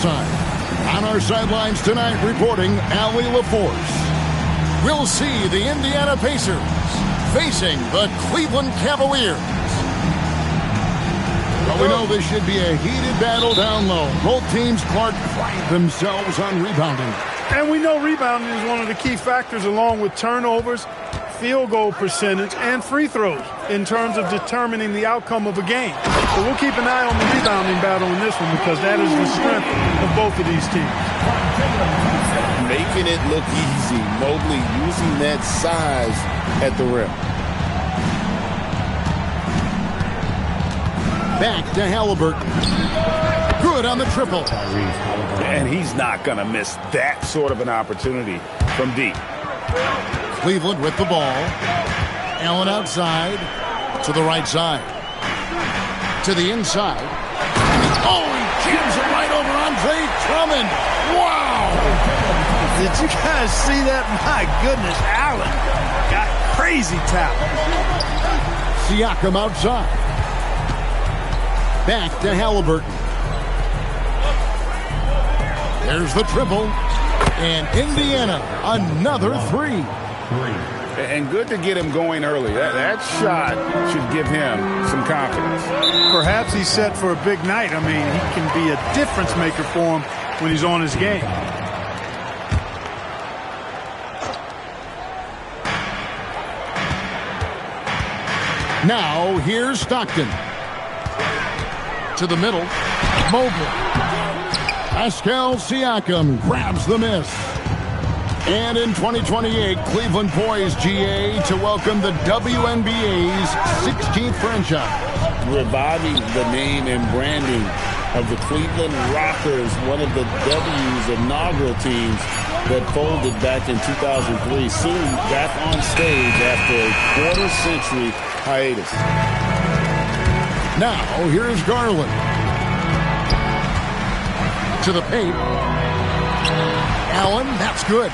halftime. On our sidelines tonight, reporting Allie LaForce. We'll see the Indiana Pacers facing the Cleveland Cavaliers. But we know this should be a heated battle down low. Both teams, Clark, pride themselves on rebounding. And we know rebounding is one of the key factors along with turnovers, field goal percentage, and free throws in terms of determining the outcome of a game. So we'll keep an eye on the rebounding battle in this one because that is the strength of both of these teams. Making it look easy. Mobley using that size at the rim. Back to Halliburton. Good on the triple. And he's not going to miss that sort of an opportunity from deep. Cleveland with the ball. Allen outside. To the right side. To the inside. Oh, he jams it right over Andre Drummond. Wow! Did you guys see that? My goodness, Allen got crazy talent. Siakam outside. Back to Halliburton. There's the triple. And Indiana, another three. And good to get him going early. That shot should give him some confidence. Perhaps he's set for a big night. I mean, he can be a difference maker for him when he's on his game. Now, here's Stockton. To the middle. Mobley. Pascal Siakam grabs the miss. And in 2028, Cleveland poised, GA, to welcome the WNBA's 16th franchise. Reviving the name and branding of the Cleveland Rockers, one of the W's inaugural teams that folded back in 2003, soon back on stage after a quarter-century hiatus. Now, here's Garland. To the paint. Allen, that's good.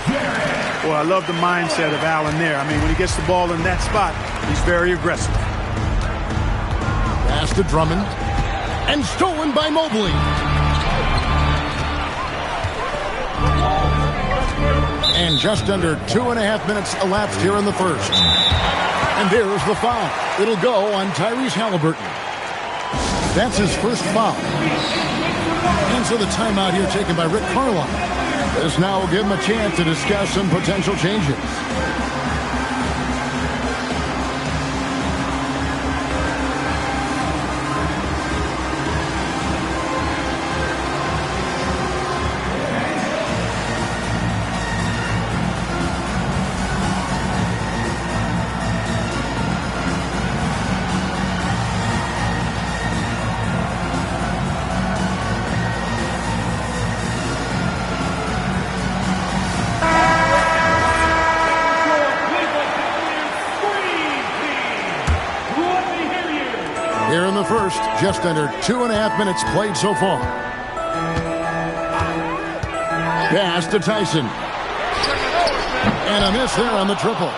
Well, I love the mindset of Allen there. I mean, when he gets the ball in that spot, he's very aggressive. Pass to Drummond. And stolen by Mobley. And just under 2.5 minutes elapsed here in the first. And there's the foul. It'll go on Tyrese Halliburton. That's his first foul. And so the timeout here taken by Rick Carlisle. This now will give him a chance to discuss some potential changes. Here in the first, just under 2.5 minutes played so far. Pass to Tyson. And a miss there on the triple.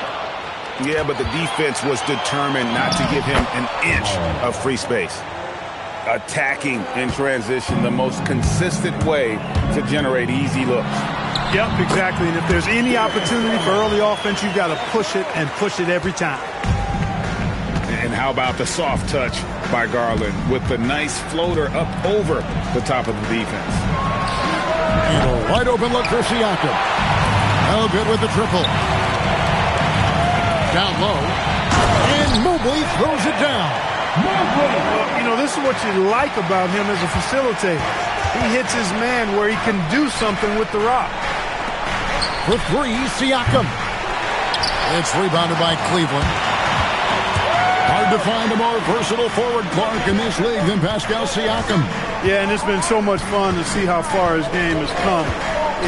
Yeah, but the defense was determined not to give him an inch of free space. Attacking in transition, the most consistent way to generate easy looks. Yep, exactly. And if there's any opportunity for early offense, you've got to push it and push it every time. And how about the soft touch by Garland with the nice floater up over the top of the defense. And a wide open look for Siakam. Oh, good with the triple. Down low. And Mobley throws it down. Well, you know, this is what you like about him as a facilitator. He hits his man where he can do something with the rock. For three, Siakam. It's rebounded by Cleveland. Hard to find a more versatile forward, Clark, in this league than Pascal Siakam. Yeah, and it's been so much fun to see how far his game has come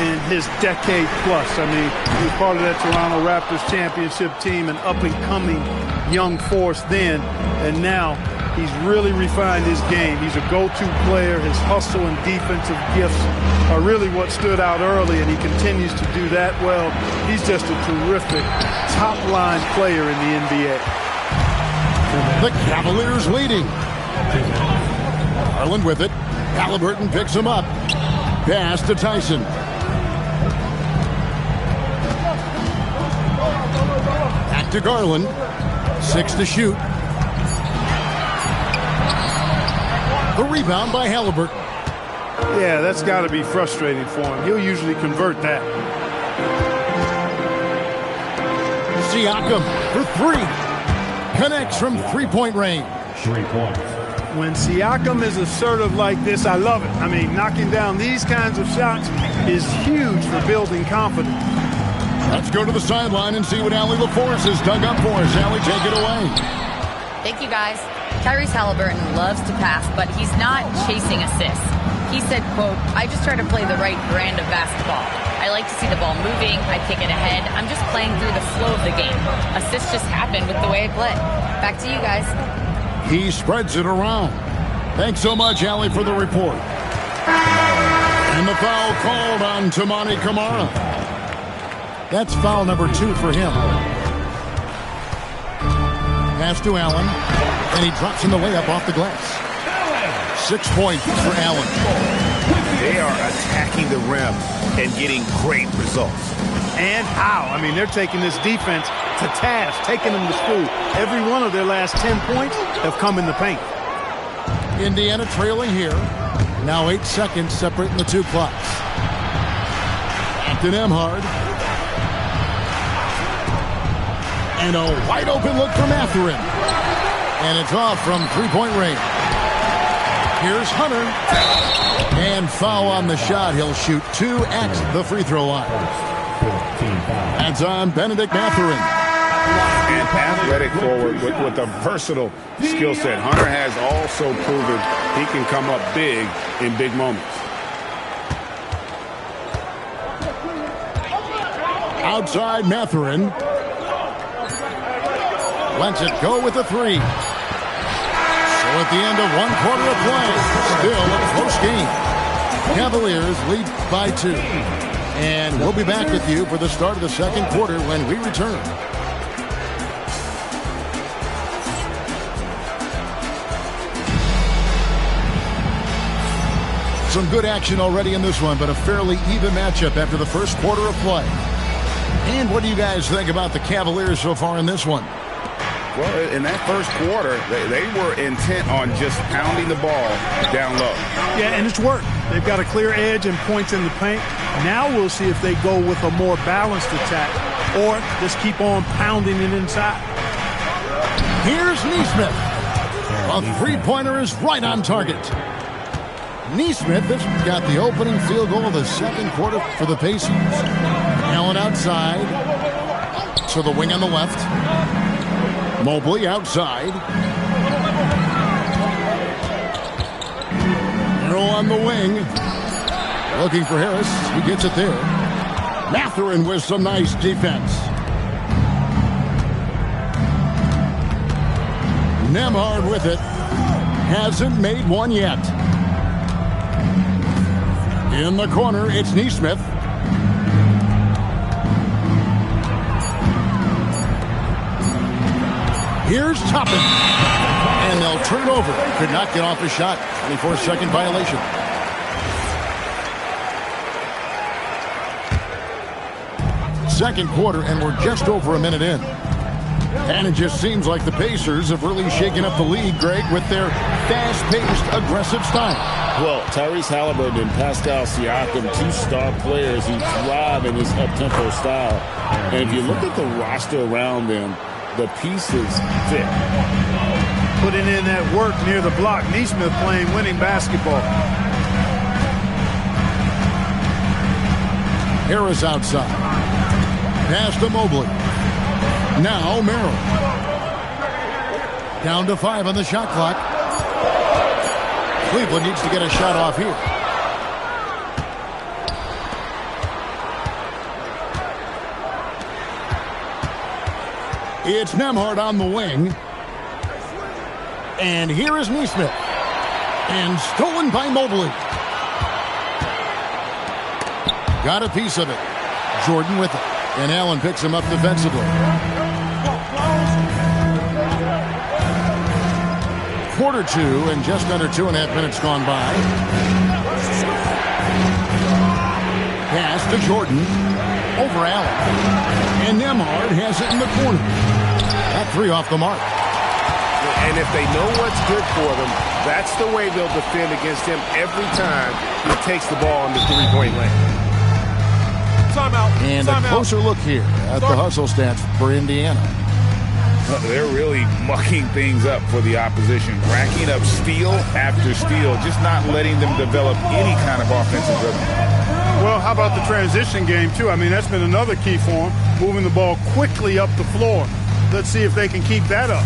in his decade plus. I mean, he was part of that Toronto Raptors championship team, an up-and-coming young force then, and now he's really refined his game. He's a go-to player. His hustle and defensive gifts are really what stood out early, and he continues to do that well. He's just a terrific top-line player in the NBA. The Cavaliers leading. Garland with it. Halliburton picks him up. Pass to Tyson. Back to Garland. 6 to shoot. The rebound by Halliburton. Yeah, that's got to be frustrating for him. He'll usually convert that. Siakam for 3. Connects from three-point range. 3 points. When Siakam is assertive like this, I love it. I mean, knocking down these kinds of shots is huge for building confidence. Let's go to the sideline and see what Allie LaForce has dug up for us. Allie, take it away. Thank you, guys. Tyrese Halliburton loves to pass, but he's not chasing assists. He said, quote, "I just try to play the right brand of basketball. I like to see the ball moving. I kick it ahead. I'm just playing through the flow of the game. Assists just happen with the way I play." Back to you guys. He spreads it around. Thanks so much, Allie, for the report. And the foul called on Toumani Camara. That's foul number 2 for him. Pass to Allen, and he drops in the layup off the glass. 6 points for Allen. They are attacking the rim and getting great results. And how? I mean, they're taking this defense to task, taking them to school. Every one of their last 10 points have come in the paint. Indiana trailing here. Now 8 seconds separating the 2 clocks. Back to Nembhard. And a wide open look for Mathurin. And it's off from three-point range. Here's Hunter. And foul on the shot. He'll shoot 2 at the free throw line. That's on Bennedict Mathurin. And athletic forward with a versatile skill set. Hunter has also proven he can come up big in big moments. Outside Mathurin. Lets it go with a 3. So at the end of 1 quarter of play, still a close game. Cavaliers lead by 2. And we'll be back with you for the start of the second quarter when we return. Some good action already in this one, but a fairly even matchup after the first quarter of play. And what do you guys think about the Cavaliers so far in this one? Well, in that first quarter, they were intent on just pounding the ball down low. Yeah, and it's worked. They've got a clear edge and points in the paint. Now we'll see if they go with a more balanced attack or just keep on pounding it inside. Here's Nesmith. A three-pointer is right on target. Nesmith has got the opening field goal of the second quarter for the Pacers. Allen outside. To the wing on the left. Mobley outside. Arrow on the wing. Looking for Harris. He gets it there. Mathurin with some nice defense. Nembhard with it. Hasn't made one yet. In the corner, it's Nesmith. Here's Toppin. And they'll turn it over. Could not get off the shot. 24-second violation. Second quarter, and we're just over a minute in. And it just seems like the Pacers have really shaken up the league, Greg, with their fast-paced, aggressive style. Well, Tyrese Halliburton and Pascal Siakam, 2 star players who thrive in this up-tempo style. And if you look at the roster around them, the pieces fit. Putting in that work near the block. Nesmith playing winning basketball. Harris outside. Pass to Mobley. Now Merrill. Down to 5 on the shot clock. Cleveland needs to get a shot off here. It's Nembhard on the wing. And here is Nesmith. And stolen by Mobley. Got a piece of it. Jordan with it. And Allen picks him up defensively. Quarter 2 and just under 2.5 minutes gone by. pass to Jordan. Over Allen. And Nembhard has it in the corner. That three off the mark. And if they know what's good for them, that's the way they'll defend against him every time he takes the ball in the three-point lane. Timeout. And a closer look here at the hustle stats for Indiana. They're really mucking things up for the opposition, racking up steal after steal, just not letting them develop any kind of offensive rhythm. Well, how about the transition game, too? I mean, that's been another key for them, moving the ball quickly up the floor. Let's see if they can keep that up.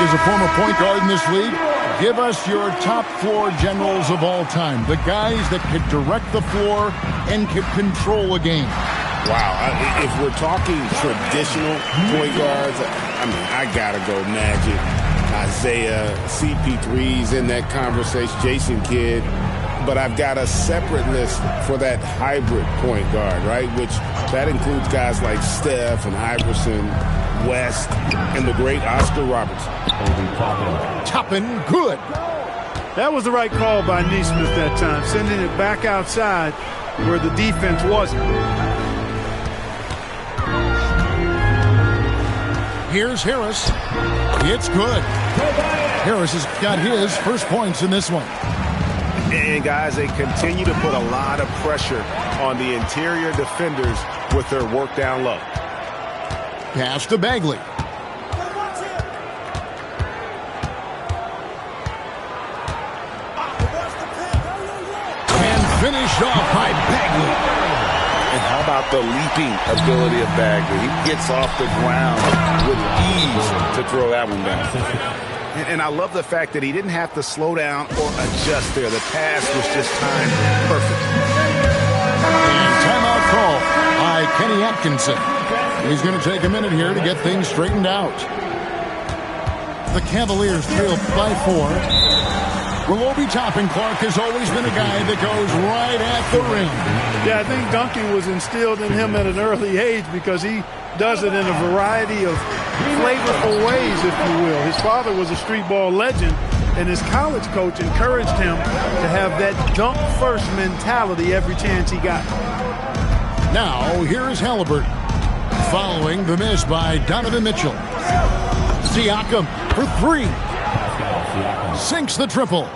As a former point guard in this league, give us your top floor generals of all time. The guys that could direct the floor and could control a game. Wow. If we're talking traditional point guards, I mean, I got to go Magic, Isaiah, CP3's in that conversation, Jason Kidd. But I've got a separate list for that hybrid point guard, right? Which that includes guys like Steph and Iverson, West, and the great Oscar Robertson. Toppin, good. That was the right call by Nesmith that time, sending it back outside where the defense wasn't. Here's Harris. It's good. Harris has got his first points in this one. And, guys, they continue to put a lot of pressure on the interior defenders with their work down low. Pass to Bagley. And finished off by Bagley. And how about the leaping ability of Bagley? He gets off the ground with ease to throw that one down. And I love the fact that he didn't have to slow down or adjust there. The pass was just timed perfect. And timeout call by Kenny Atkinson. He's going to take a minute here to get things straightened out. The Cavaliers trail by 4. Willoughby Toppin Clark has always been a guy that goes right at the rim. Yeah, I think dunking was instilled in him at an early age because he does it in a variety of flavorful ways, if you will. His father was a street ball legend, and his college coach encouraged him to have that dunk-first mentality every chance he got. Now, here's Halliburton. Following the miss by Donovan Mitchell. Siakam for 3. Sinks the triple.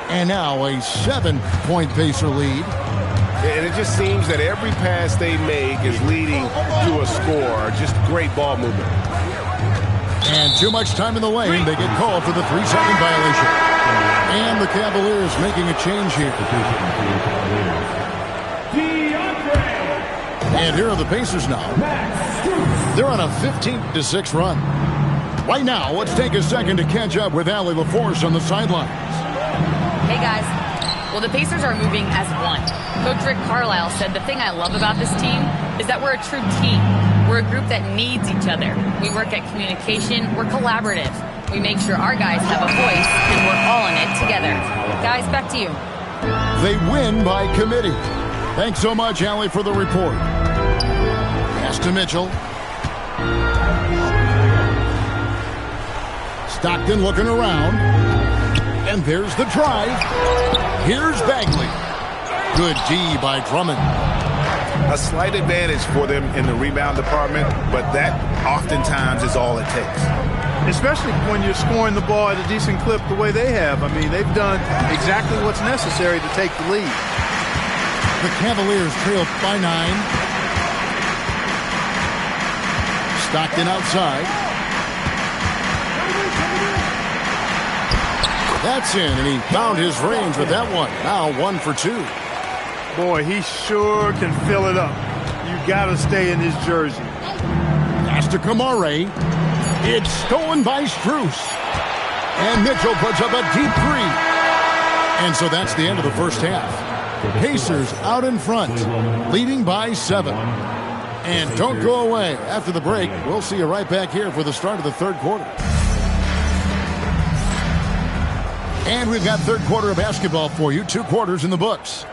And now a 7-point Pacer lead. And it just seems that every pass they make is leading to a score. Just great ball movement. And too much time in the lane. They get called for the 3-second violation. And the Cavaliers making a change here. And here are the Pacers now. They're on a 15-6 run. Right now, let's take a second to catch up with Allie LaForce on the sidelines. Hey, guys. Well, the Pacers are moving as one. Coach Rick Carlisle said the thing I love about this team is that we're a true team. We're a group that needs each other. We work at communication. We're collaborative. We make sure our guys have a voice, and we're all in it together. Guys, back to you. They win by committee. Thanks so much, Allie, for the report. Pass to Mitchell. Stockton looking around. And there's the drive. Here's Bagley. Good D by Drummond. A slight advantage for them in the rebound department, but that oftentimes is all it takes. Especially when you're scoring the ball at a decent clip the way they have. I mean, they've done exactly what's necessary to take the lead. The Cavaliers trail by 9. Stockton outside. That's in, and he found his range with that one. Now 1 for 2. Boy, he sure can fill it up. you got to stay in his jersey. Pass to Kamare. It's stolen by Strus. And Mitchell puts up a deep three. And so that's the end of the first half. Pacers out in front, leading by 7. And don't go away. After the break, we'll see you right back here for the start of the third quarter. And we've got third quarter of basketball for you. 2 quarters in the books.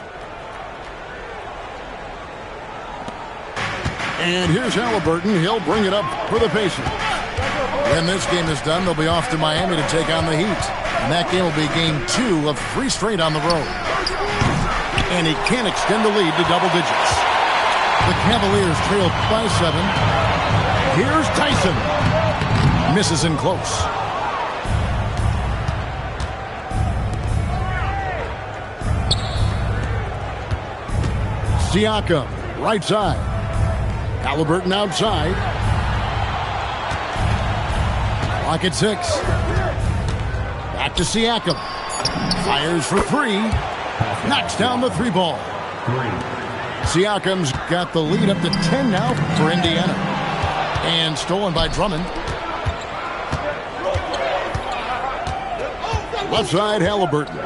And here's Halliburton. He'll bring it up for the Pacers. When this game is done, they'll be off to Miami to take on the Heat. And that game will be game 2 of 3 straight on the road. And he can't extend the lead to double digits. The Cavaliers trail by 7. Here's Tyson. Misses in close. Siakam, right side. Halliburton outside. Clock at 6. Back to Siakam. Fires for 3. Knocks down the 3 ball. Siakam's got the lead up to 10 now for Indiana. And stolen by Drummond. Left side, Halliburton.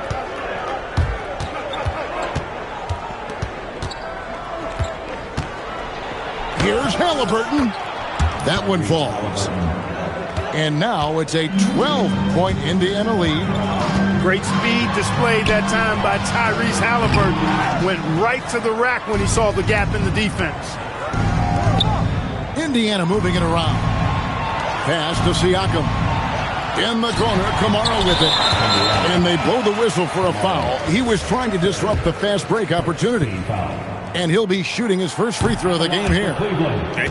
Here's Halliburton. That one falls. And now it's a 12-point Indiana lead. Great speed displayed that time by Tyrese Halliburton. Went right to the rack when he saw the gap in the defense. Indiana moving it around. Pass to Siakam. In the corner, Kamara with it. And they blow the whistle for a foul. He was trying to disrupt the fast break opportunity. And he'll be shooting his first free throw of the game here.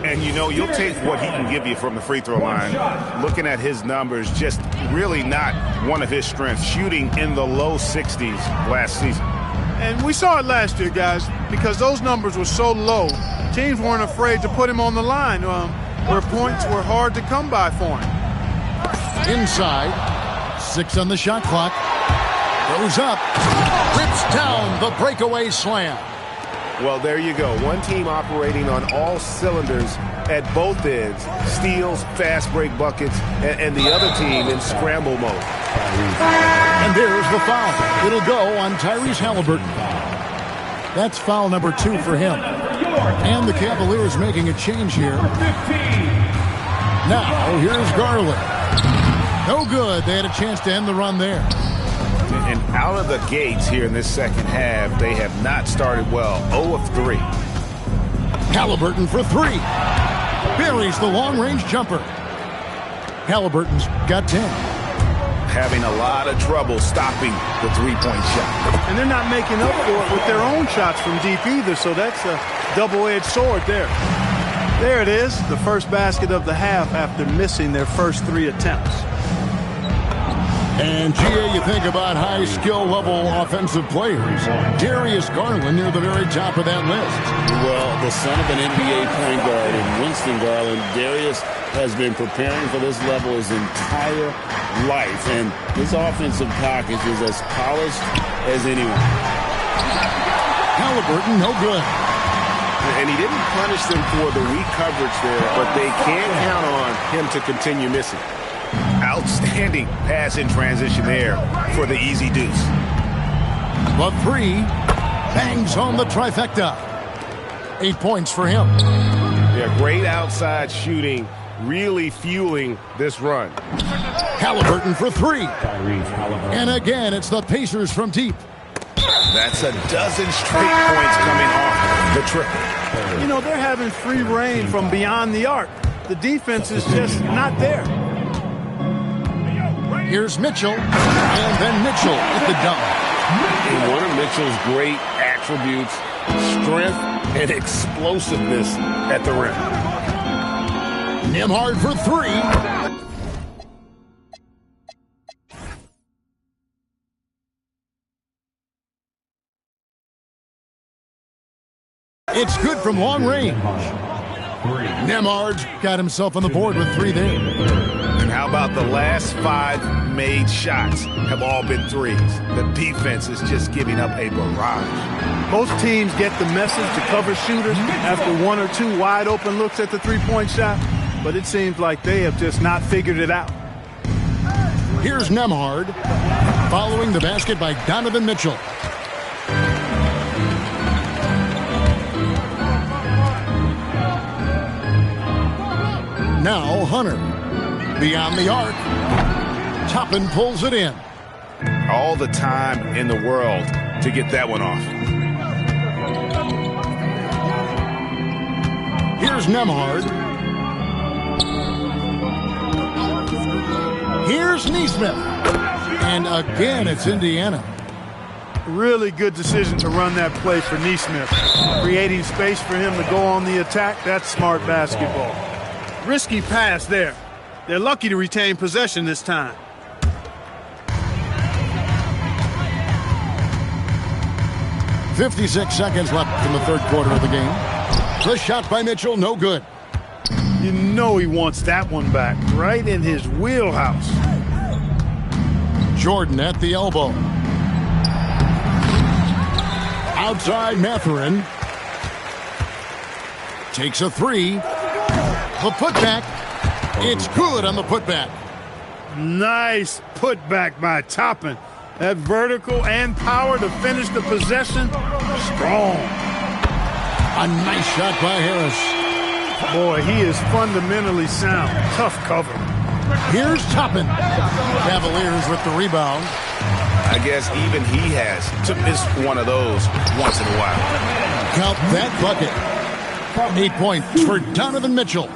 And you know, you'll take what he can give you from the free throw line. Looking at his numbers, just really not one of his strengths. Shooting in the low 60s last season. And we saw it last year, guys, because those numbers were so low. Teams weren't afraid to put him on the line where points were hard to come by for him. Inside, 6 on the shot clock. Goes up, rips down the breakaway slam. Well, there you go. One team operating on all cylinders at both ends. Steals, fast break buckets, and the other team in scramble mode. And there's the foul. It'll go on Tyrese Halliburton. That's foul number 2 for him. And the Cavaliers making a change here. Now, here's Garland. No good. They had a chance to end the run there. And out of the gates here in this second half, they have not started well. 0 of 3. Halliburton for 3. Buries the long-range jumper. Halliburton's got 10. Having a lot of trouble stopping the three-point shot. And they're not making up for it with their own shots from deep either, so that's a double-edged sword there. There it is, the first basket of the half after missing their first 3 attempts. And, G.A., you think about high skill level offensive players. Darius Garland near the very top of that list. Well, the son of an NBA point guard and Winston Garland, Darius has been preparing for this level his entire life. And his offensive package is as polished as anyone. Halliburton, no good. And he didn't punish them for the weak coverage there, but they can't count on him to continue missing. Outstanding pass in transition there for the easy deuce. The 3 bangs home the trifecta. 8 points for him. Yeah, great outside shooting, really fueling this run. Halliburton for 3. And again, it's the Pacers from deep. That's a dozen straight points coming off the triple. You know, they're having free reign from beyond the arc. The defense is just not there. Here's Mitchell, and then Mitchell with the dunk. And one of Mitchell's great attributes, strength and explosiveness at the rim. Nembhard for 3. It's good from long range. Nembhard's got himself on the board with 3 there. And how about the last 5 made shots have all been threes? The defense is just giving up a barrage. Most teams get the message to cover shooters after 1 or 2 wide open looks at the three-point shot, but it seems like they have just not figured it out. Here's Nembhard following the basket by Donovan Mitchell. Now Hunter. Beyond the arc. Toppin pulls it in. All the time in the world to get that one off. Here's Nembhard. Here's Nesmith. And again, it's Indiana. Really good decision to run that play for Nesmith. Creating space for him to go on the attack, that's smart basketball. Risky pass there. They're lucky to retain possession this time. .56 seconds left in the third quarter of the game. The shot by Mitchell, no good. You know he wants that one back, right in his wheelhouse. Jordan at the elbow. Outside Mathurin. Takes a 3. The putback. It's good on the putback. Nice putback by Toppin. That vertical and power to finish the possession, strong. A nice shot by Harris. Boy, he is fundamentally sound. Tough cover. Here's Toppin. Cavaliers with the rebound. I guess even he has to miss one of those once in a while. Count that bucket. 8 points for Donovan Mitchell.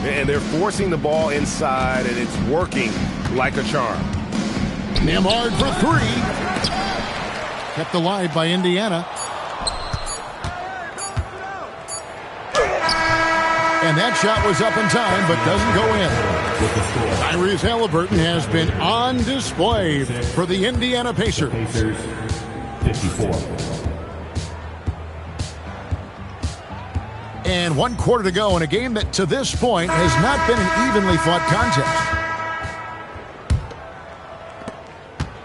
And they're forcing the ball inside, and it's working like a charm. Nembhard for 3. Kept alive by Indiana. And that shot was up in time, but doesn't go in. Tyrese Haliburton has been on display for the Indiana Pacers. 54. And 1 quarter to go in a game that to this point has not been an evenly fought contest.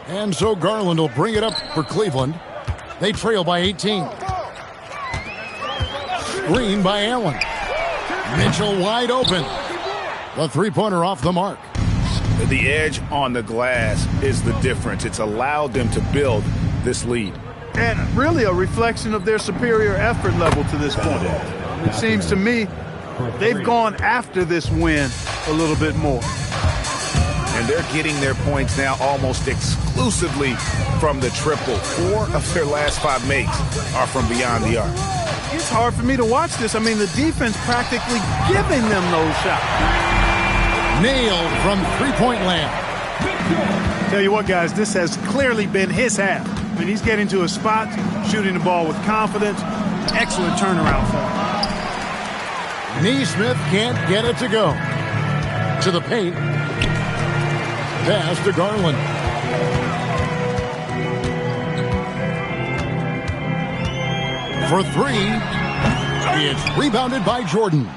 And so Garland will bring it up for Cleveland. They trail by 18. Screen by Allen. Mitchell wide open. The three-pointer off the mark. The edge on the glass is the difference. It's allowed them to build this lead. And really a reflection of their superior effort level to this point. It seems to me they've gone after this win a little bit more. And they're getting their points now almost exclusively from the triple. 4 of their last 5 makes are from beyond the arc. It's hard for me to watch this. I mean, the defense practically giving them those shots. Nailed from three-point land. Tell you what, guys, this has clearly been his half. I mean, he's getting to a spot, shooting the ball with confidence. Excellent turnaround for him. Nesmith can't get it to go. To the paint. Pass to Garland. For 3. It's rebounded by Jordan.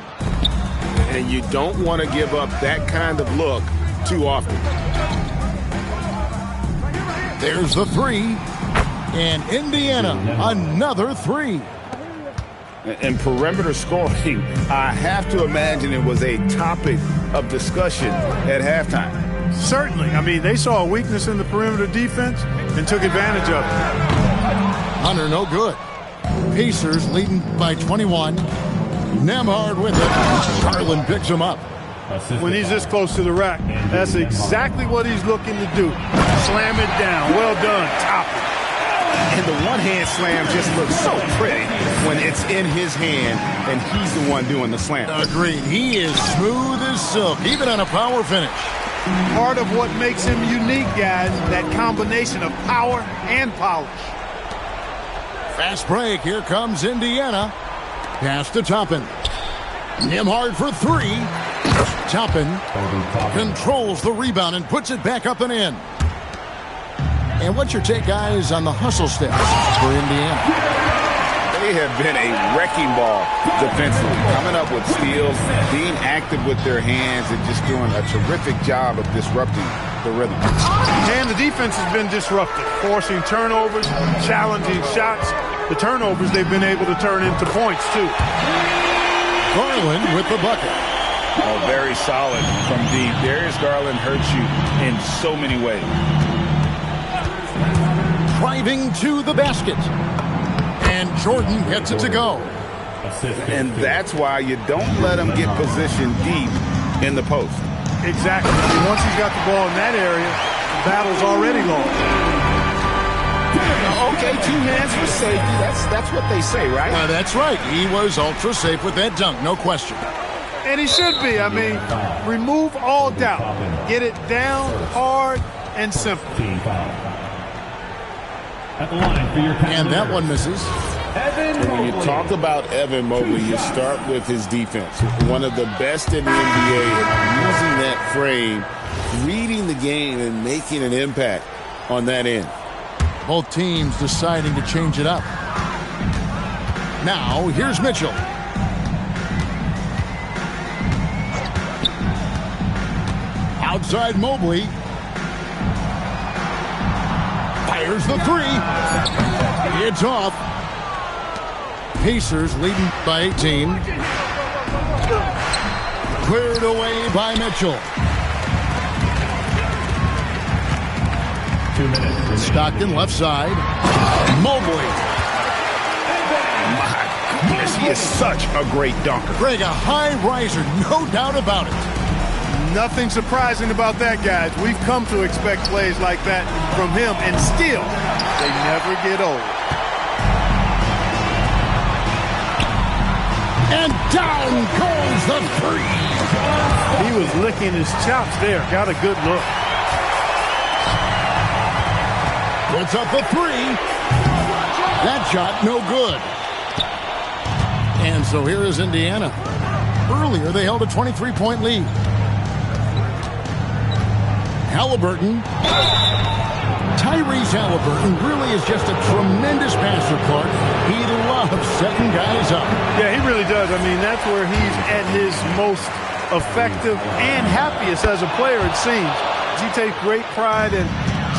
And you don't want to give up that kind of look too often. There's the 3. And Indiana, another 3. And perimeter scoring, I have to imagine it was a topic of discussion at halftime. Certainly. I mean, they saw a weakness in the perimeter defense and took advantage of it. Hunter, no good. Pacers leading by 21. Nembhard with it. Garland picks him up. When he's this close to the rack, that's exactly what he's looking to do. Slam it down. Well done. Toppin. And the one-hand slam just looks so pretty when it's in his hand and he's the one doing the slam. Agreed. He is smooth as silk, even on a power finish. Part of what makes him unique, guys, that combination of power and polish. Fast break. Here comes Indiana. Pass to Toppin. Nembhard for 3. Toppin controls the rebound and puts it back up and in. And what's your take, guys, on the hustle steps for Indiana? They have been a wrecking ball defensively, coming up with steals, being active with their hands, and just doing a terrific job of disrupting the rhythm. And the defense has been disruptive, forcing turnovers, challenging shots. The turnovers they've been able to turn into points, too. Garland with the bucket. Oh, very solid from deep. Darius Garland hurts you in so many ways. Driving to the basket. And Jordan gets it to go. And that's why you don't let him get positioned deep in the post. Exactly. I mean, once he's got the ball in that area, the battle's already lost. Okay, 2 hands for safety. That's what they say, right? That's right. He was ultra safe with that dunk, no question. And he should be. I mean, remove all doubt. Get it down, hard, and simple. And that one misses. When you talk about Evan Mobley, you start with his defense. One of the best in the NBA at using that frame, reading the game, and making an impact on that end. Both teams deciding to change it up. Now, here's Mitchell. Outside Mobley. Fires the 3. It's off. Pacers leading by 18. Cleared away by Mitchell. Stockton left side. Mobley. My goodness, he is such a great dunker. Greg, a high riser, no doubt about it. Nothing surprising about that, guys. We've come to expect plays like that from him, and still, they never get old. And down goes the 3. He was licking his chops there. Got a good look. Puts up the 3. That shot, no good. And so here is Indiana. Earlier, they held a 23-point lead. Halliburton. Tyrese Halliburton really is just a tremendous passer, Clark. He loves setting guys up. Yeah, he really does. I mean, that's where he's at his most effective and happiest as a player, it seems. He takes great pride and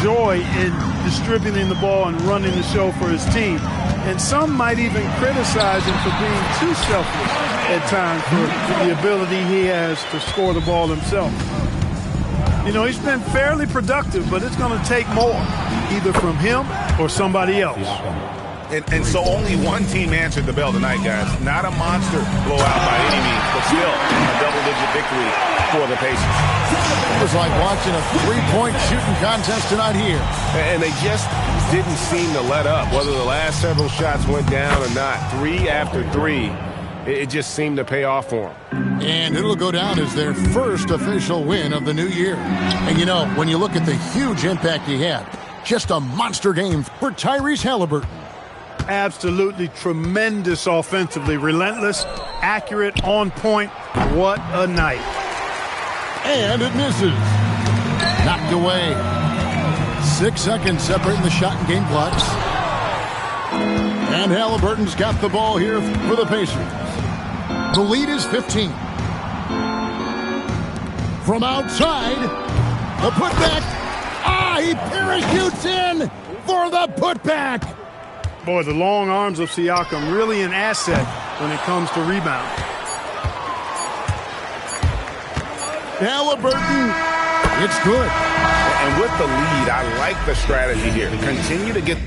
joy in distributing the ball and running the show for his team. And some might even criticize him for being too selfless at times for the ability he has to score the ball himself. You know, he's been fairly productive, but it's going to take more, either from him or somebody else. And so only one team answered the bell tonight, guys. Not a monster blowout by any means, but still a double-digit victory for the Pacers. It was like watching a 3-point shooting contest tonight here. And they just didn't seem to let up, whether the last several shots went down or not. 3 after 3, it just seemed to pay off for them. And it'll go down as their first official win of the new year. And, you know, when you look at the huge impact he had, just a monster game for Tyrese Halliburton. Absolutely tremendous offensively. Relentless, accurate, on point. What a night. And it misses. Knocked away. 6 seconds separating the shot and game clocks. And Halliburton's got the ball here for the Pacers. The lead is 15. From outside, the putback. He parachutes in for the putback. Boy, the long arms of Siakam really an asset when it comes to rebound. Halliburton, it's good. And with the lead, I like the strategy here. Continue to get